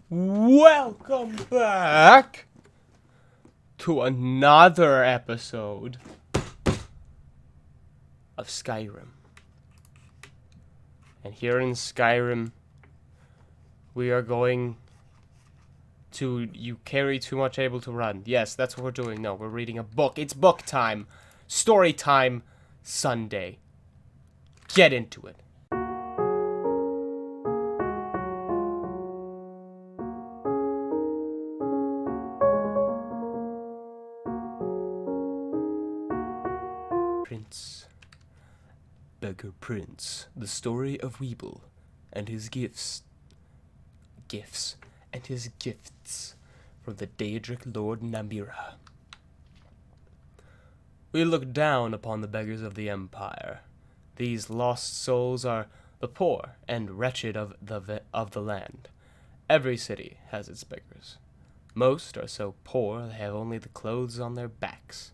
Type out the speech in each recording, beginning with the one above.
Welcome back to another episode of Skyrim. And here in Skyrim, we are going to You Carry Too Much Able to Run. Yes, that's what we're doing. No, we're reading a book. It's book time. Story time Sunday. Get into it. Prince. Beggar Prince. The story of Weeble and his gifts from the Daedric Lord Namira. We look down upon the beggars of the Empire. These lost souls are the poor and wretched of the land. Every city has its beggars. Most are so poor they have only the clothes on their backs.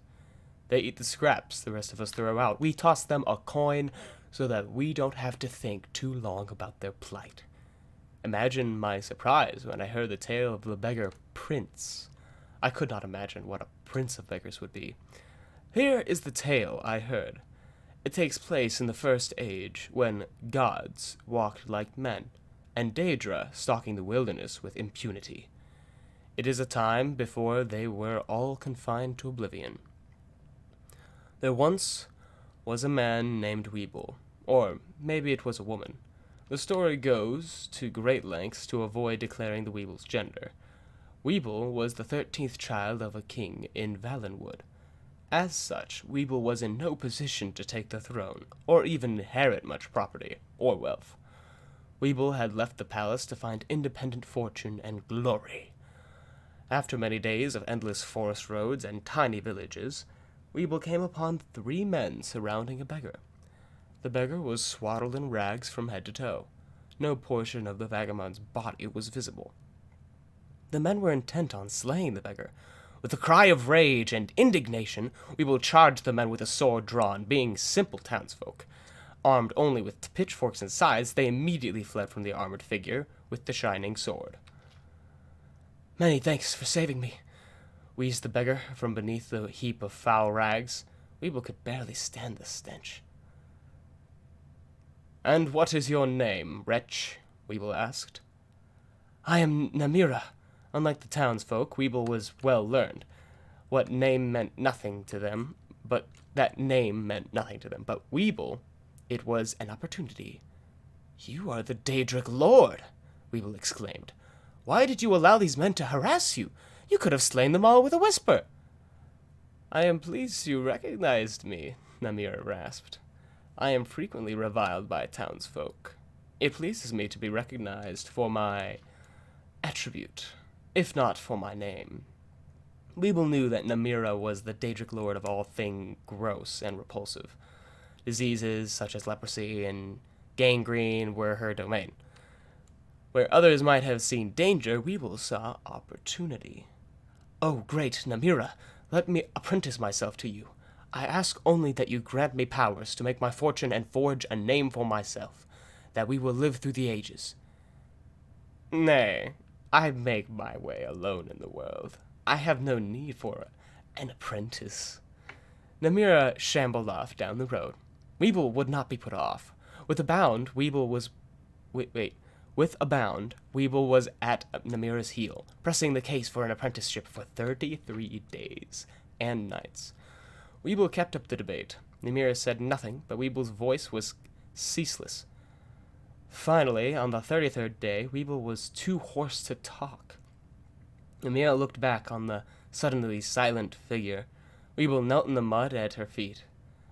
They eat the scraps the rest of us throw out. We toss them a coin so that we don't have to think too long about their plight. Imagine my surprise when I heard the tale of the beggar prince. I could not imagine what a prince of beggars would be. Here is the tale I heard. It takes place in the First Age, when gods walked like men, and Daedra stalking the wilderness with impunity. It is a time before they were all confined to oblivion. There once was a man named Weeble, or maybe it was a woman. The story goes to great lengths to avoid declaring the Weeble's gender. Weeble was the 13th child of a king in Valenwood. As such, Weeble was in no position to take the throne, or even inherit much property or wealth. Weeble had left the palace to find independent fortune and glory. After many days of endless forest roads and tiny villages, Weeble came upon 3 men surrounding a beggar. The beggar was swaddled in rags from head to toe. No portion of the vagabond's body was visible. The men were intent on slaying the beggar. With a cry of rage and indignation, Weeble charged the men with a sword drawn. Being simple townsfolk, armed only with pitchforks and scythes, they immediately fled from the armored figure with the shining sword. "Many thanks for saving me," wheezed the beggar from beneath the heap of foul rags. Weeble could barely stand the stench. "And what is your name, wretch?" Weeble asked. "I am Namira." Unlike the townsfolk, Weeble was well learned. That name meant nothing to them, but Weeble, it was an opportunity. "You are the Daedric Lord," Weeble exclaimed. "Why did you allow these men to harass you? You could have slain them all with a whisper." "I am pleased you recognized me," Namira rasped. "I am frequently reviled by townsfolk. It pleases me to be recognized for my attribute, if not for my name." Weeble knew that Namira was the Daedric Lord of all things gross and repulsive. Diseases such as leprosy and gangrene were her domain. Where others might have seen danger, Weeble saw opportunity. "Oh, great Namira, let me apprentice myself to you. I ask only that you grant me powers to make my fortune and forge a name for myself, that we will live through the ages." "Nay, I make my way alone in the world. I have no need for an apprentice." Namira shambled off down the road. Weeble would not be put off. With a bound, Weeble was at Namira's heel, pressing the case for an apprenticeship for 33 days and nights. Weeble kept up the debate. Namira said nothing, but Weeble's voice was ceaseless. Finally, on the 33rd day, Weeble was too hoarse to talk. Namira looked back on the suddenly silent figure. Weeble knelt in the mud at her feet,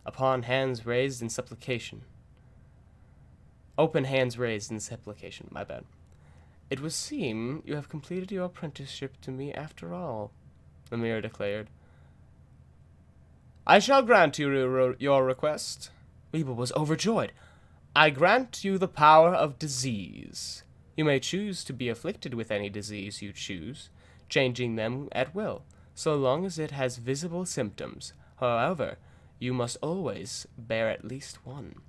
open hands raised in supplication. My bad. "It would seem you have completed your apprenticeship to me after all," Namira declared. "I shall grant you your request." Weeble was overjoyed. "I grant you the power of disease. You may choose to be afflicted with any disease you choose, changing them at will, so long as it has visible symptoms. However, you must always bear at least one.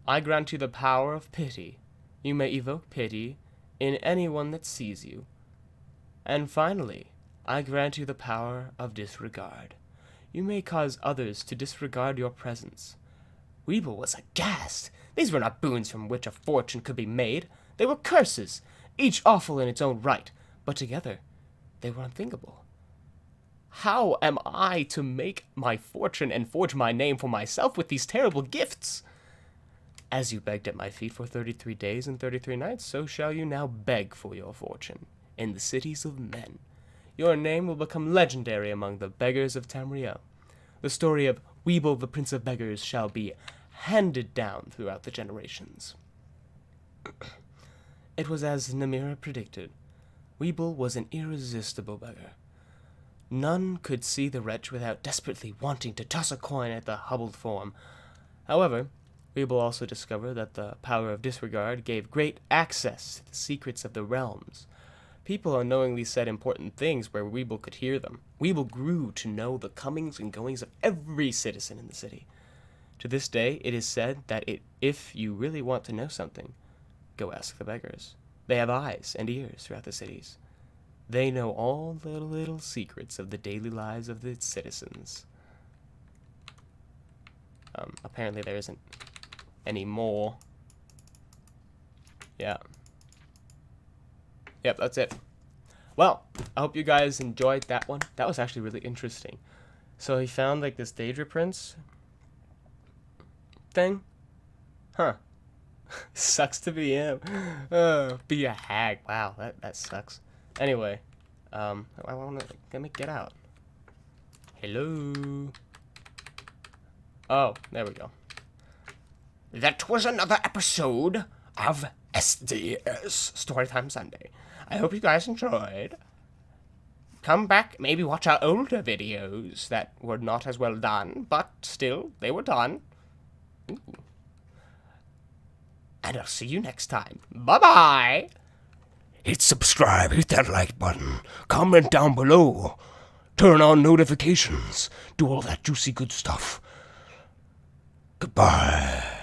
I grant you the power of pity. You may evoke pity in anyone that sees you. And finally, I grant you the power of disregard. You may cause others to disregard your presence. Weeble was aghast. These were not boons from which a fortune could be made. They were curses, each awful in its own right, but together they were unthinkable. How am I to make my fortune and forge my name for myself with these terrible gifts? As you begged at my feet for 33 days and 33 nights, so shall you now beg for your fortune in the cities of men. Your name will become legendary among the beggars of Tamriel. The story of Weeble, the Prince of Beggars, shall be handed down throughout the generations. It was as Namira predicted. Weeble was an irresistible beggar. None could see the wretch without desperately wanting to toss a coin at the hobbled form. However, Weeble also discovered that the power of disregard gave great access to the secrets of the realms. People unknowingly said important things where Weeble could hear them. Weeble grew to know the comings and goings of every citizen in the city. To this day, it is said that if you really want to know something, go ask the beggars. They have eyes and ears throughout the cities. They know all the little secrets of the daily lives of the citizens. Apparently there isn't any more. Yeah. Yep, that's it. Well, I hope you guys enjoyed that one. That was actually really interesting. So he found like this Daedra Prince thing. Huh. Sucks to be him. Be a hag. Wow, that sucks. Anyway, I wanna let me get out. Hello. Oh, there we go. That was another episode of STS Storytime Sunday. I hope you guys enjoyed. Come back, maybe watch our older videos that were not as well done, but still, they were done. Ooh. And I'll see you next time. Bye-bye! Hit subscribe, hit that like button, comment down below, turn on notifications, do all that juicy good stuff. Goodbye.